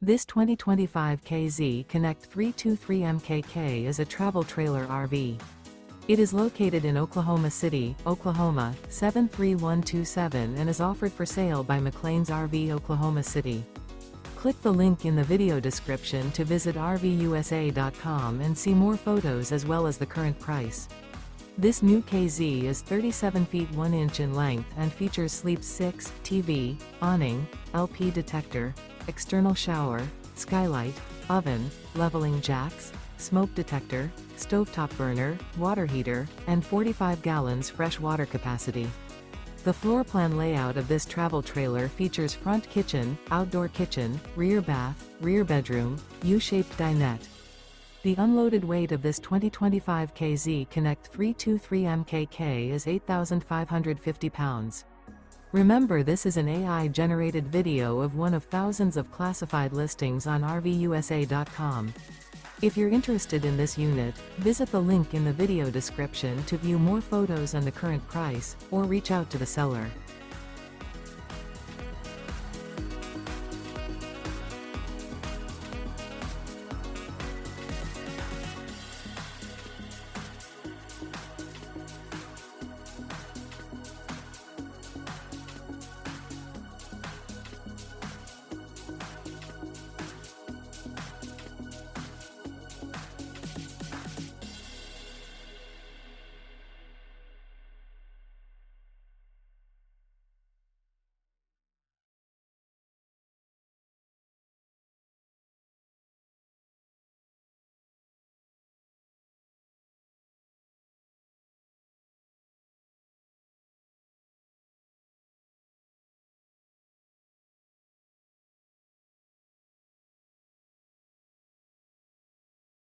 This 2025 KZ Connect 323 MKK is a travel trailer RV. It is located in Oklahoma City, Oklahoma, 73127 and is offered for sale by McClain's RV Oklahoma City. Click the link in the video description to visit RVUSA.com and see more photos as well as the current price. This new KZ is 37 feet 1 inch in length and features Sleep 6, TV, awning, LP detector, external shower, skylight, oven, leveling jacks, smoke detector, stovetop burner, water heater, and 45 gallons fresh water capacity. The floor plan layout of this travel trailer features front kitchen, outdoor kitchen, rear bath, rear bedroom, U-shaped dinette. The unloaded weight of this 2025 KZ Connect 323 MKK is 8,550 pounds. Remember, this is an AI-generated video of one of thousands of classified listings on RVUSA.com. If you're interested in this unit, visit the link in the video description to view more photos and the current price, or reach out to the seller.